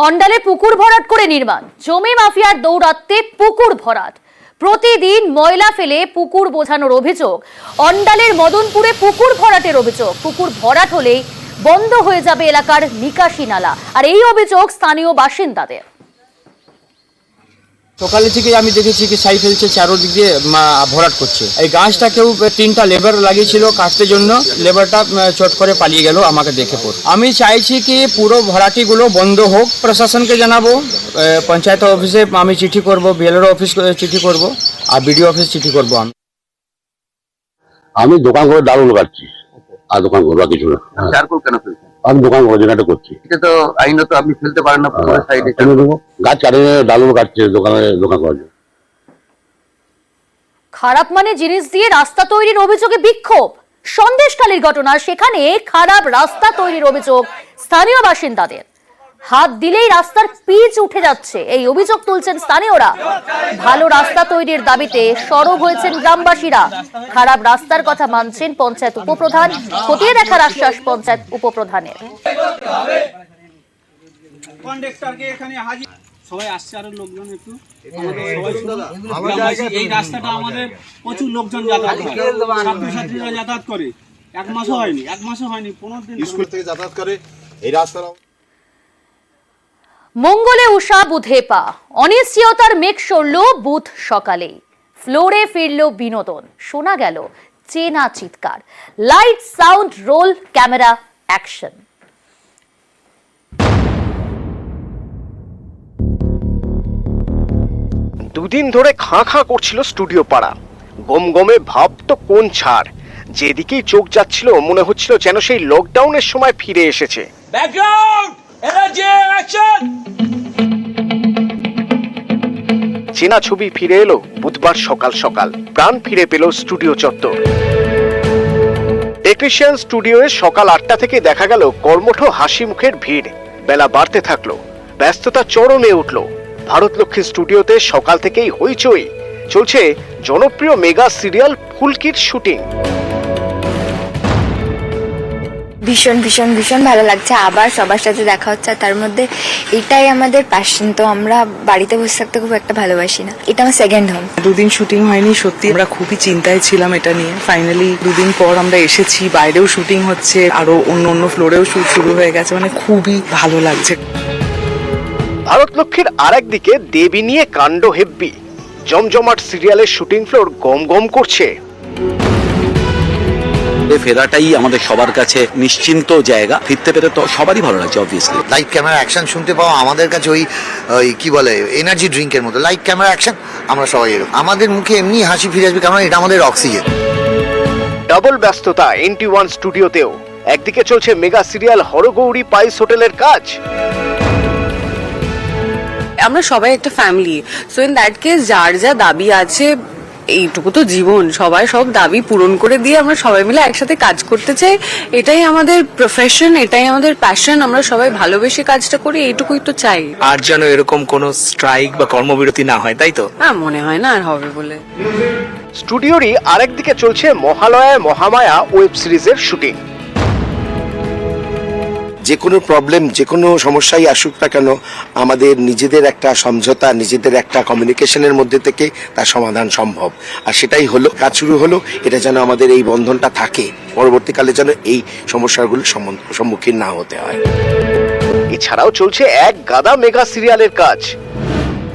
অন্ডালে পুকুর ভরাট করে নির্মাণ, জমি মাফিয়ার দৌরাত্মে পুকুর ভরাট। প্রতিদিন ময়লা ফেলে পুকুর বোঝানোর অভিযোগ। অন্ডালের মদনপুরে পুকুর ভরাটের অভিযোগ। পুকুর ভরাট হলেই বন্ধ হয়ে যাবে এলাকার নিকাশি নালা, আর এই অভিযোগ স্থানীয় বাসিন্দাদের। সকালে থেকে আমি দেখেছি কি ছাই ফেলছে, চারোদিক দিয়ে ভরাট করছে। এই গাছটা কেউ 3টা লেবার লাগিয়েছিল কাটতে জন্য, লেবারটা চট করে পালিয়ে গেল আমাকে দেখে পর। আমি চাইছি কি পুরো ভরাটিগুলো বন্ধ হোক। প্রশাসনকে জানাবো, পঞ্চায়েত অফিসে আমি চিঠি করব, বিএলআর অফিস চিঠি করব, আর বিডিও অফিস চিঠি করব। আমি দোকান করে ডাল কাটছি, আর দোকান করবো কিছু না। চারকোল কেন ফেলছেন? আমি দোকান করে যেটা করছি, এটা তো আইনত আপনি ফেলতে পারেন না। পুকুরের সাইডে গাছ কাটে ডাল কাটছে দোকানে, দোকান করার জন্য। খারাপ মানে জিনিস দিয়ে রাস্তা তৈরির অভিযোগে বিক্ষোভ। সন্দেশখালীর ঘটনা, সেখানে খারাপ রাস্তা তৈরির অভিযোগ স্থানীয় বাসিন্দাদের। হাত দিলেই রাস্তার পিচ উঠে যাচ্ছে, এই অভিযোগ তুলছেন স্থানীয়রা। ভালো রাস্তা তৈরির দাবিতে সরব হয়েছেন গ্রামবাসীরা। খারাপ রাস্তার কথা মানছেন পঞ্চায়েত উপপ্রধান, খতিয়ে দেখার আশ্বাস পঞ্চায়েত উপপ্রধানের। সবাই আসছে, আরো লোকজন একটু এই রাস্তাটা আমাদের প্রচুর লোকজন যাতায়াত করে, ছাত্রছাত্রীরা যাতায়াত করে। এক মাসও হয়নি 15 দিন স্কুল থেকে যাতায়াত করে এই রাস্তাটা। মঙ্গলে উষা বুধে পা, অনিশ্চয়তার মেঘ সরল বুধ সকালে। ফ্লোরে ফিরল বিনোদন, শোনা গেল চেনা চিৎকার। Light, sound, roll, camera, action. দুদিন ধরে খাঁ খাঁ করছিল স্টুডিও পাড়া। গমগমে ভাব তো কোন ছাড়, যেদিকেই চোখ যাচ্ছিল মনে হচ্ছিল যেন সেই লকডাউনের সময় ফিরে এসেছে। চেনা ছবি ফিরে এলো বুধবার সকাল সকাল, প্রাণ ফিরে পেল স্টুডিও চত্বর। টেকনিশিয়ান স্টুডিওয়ে সকাল 8টা থেকে দেখা গেল কর্মঠ হাসি মুখের ভিড়। বেলা বাড়তে থাকলো, ব্যস্ততা চরমে উঠল। ভারতলক্ষ্মী স্টুডিওতে সকাল থেকেই হইচই, চলছে জনপ্রিয় মেগা সিরিয়াল ফুলকির শুটিং। ভীষণ ভীষণ ভীষণ ভালো লাগছে, আবার সবার সাথে দেখা হচ্ছে। তার মধ্যে এটাই আমাদের প্যাশন, তো আমরা বাড়িতে বসে থাকতে খুব একটা ভালোবাসি না। এটা আমার সেকেন্ড হোম। দুদিন শুটিং হয়নি, সত্যি আমরা খুবই চিন্তায় ছিলাম এটা নিয়ে। ফাইনালি দুদিন পর আমরা এসেছি, বাইরেও শুটিং হচ্ছে, আরো অন্য ফ্লোরেও শুট শুরু হয়ে গেছে, মানে খুবই ভালো লাগছে। ভারতলক্ষ্মীর আরেক দিকে দেবী নিয়ে কাণ্ড হেব্বি। জমজমাট সিরিয়ালের শুটিং ফ্লোর গম গম করছে। ফেরাটাই আমাদের সবার কাছে নিশ্চিন্ত জায়গা, ফিরতে পেরে তো সবারই ভালো লাগছে। অবভিয়াসলি লাইট ক্যামেরা অ্যাকশন শুনতে পাওয়া আমাদের কাছে ওই কি বলে এনার্জি ড্রিঙ্কের মতো। লাইট ক্যামেরা অ্যাকশন, আমরা সবাই এরকম, আমাদের মুখে এমনি হাসি ফিরে আসবে, কারণ এটা আমাদের অক্সিজেন। ডাবল ব্যস্ততা NT1 স্টুডিওতেও। একদিকে চলছে মেগা সিরিয়াল হরগৌরী পাইস হোটেলের কাজ। আমরা সবাই একটা family, so in that case যার যা দাবি আছে, এইটুকু তো জীবন, সবাই সব দাবি পূরণ করে দিয়ে আমরা সবাই মিলে একসাথে কাজ করতে চাই। এটাই আমাদের প্রফেশন, এটাই আমাদের প্যাশন, আমরা সবাই ভালোবেসে কাজটা করি, এইটুকুই তো চাই। আর যেন এরকম কোনো স্ট্রাইক বা কর্মবিরতি না হয়, তাই তো? হ্যাঁ, মনে হয় না আর হবে বলে। স্টুডিওরই আরেকদিকে চলছে মহালয়া মহামায়া ওয়েব সিরিজের শুটিং। যে কোনো প্রবলেম, যে কোনো সমস্যাই আসুক না কেন, আমাদের নিজেদের একটা সমঝোতা, নিজেদের একটা কমিউনিকেশনের মধ্যে থেকে তার সমাধান সম্ভব। আর সেটাই হলো, কাজ শুরু হলো, এটা যেন আমাদের এই বন্ধনটা থাকে, পরবর্তীকালে যেন এই সমস্যাগুলোর সম্মুখীন না হতে হয়। এছাড়াও চলছে এক গাদা মেগা সিরিয়ালের কাজ।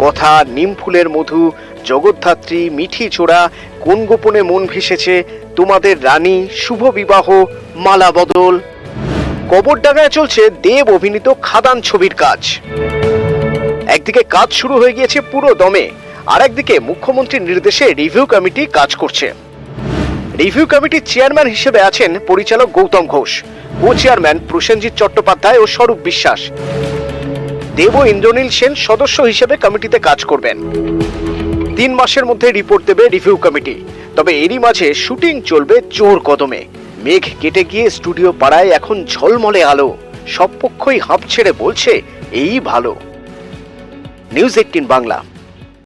কথা, নিমফুলের মধু, জগদ্ধাত্রী, মিঠি চোরা, কোন গোপনে মন ভেসেছে, তোমাদের রানী, শুভ বিবাহ, মালা বদল। কবরডাঙ্গায় চলছে দেব অভিনীত খাদান ছবির কাজ। একদিকে কাজ শুরু হয়ে গিয়েছে পুরো দমে, আর একদিকে মুখ্যমন্ত্রীর নির্দেশে রিভিউ কমিটি কাজ করছে। রিভিউ কমিটির চেয়ারম্যান হিসেবে আছেন পরিচালক গৌতম ঘোষ, কো চেয়ারম্যান প্রসেনজিৎ চট্টোপাধ্যায় ও স্বরূপ বিশ্বাস। দেব ও ইন্দ্রনীল সেন সদস্য হিসেবে কমিটিতে কাজ করবেন। 3 মাসের মধ্যে রিপোর্ট দেবে রিভিউ কমিটি। তবে এরই মাঝে শুটিং চলবে জোর কদমে। মেঘ কেটে গিয়ে স্টুডিও পাড়ায় এখন ঝলমলে আলো। সব পক্ষই হাঁপ ছেড়ে বলছে এই ভালো। নিউজ 18 বাংলা।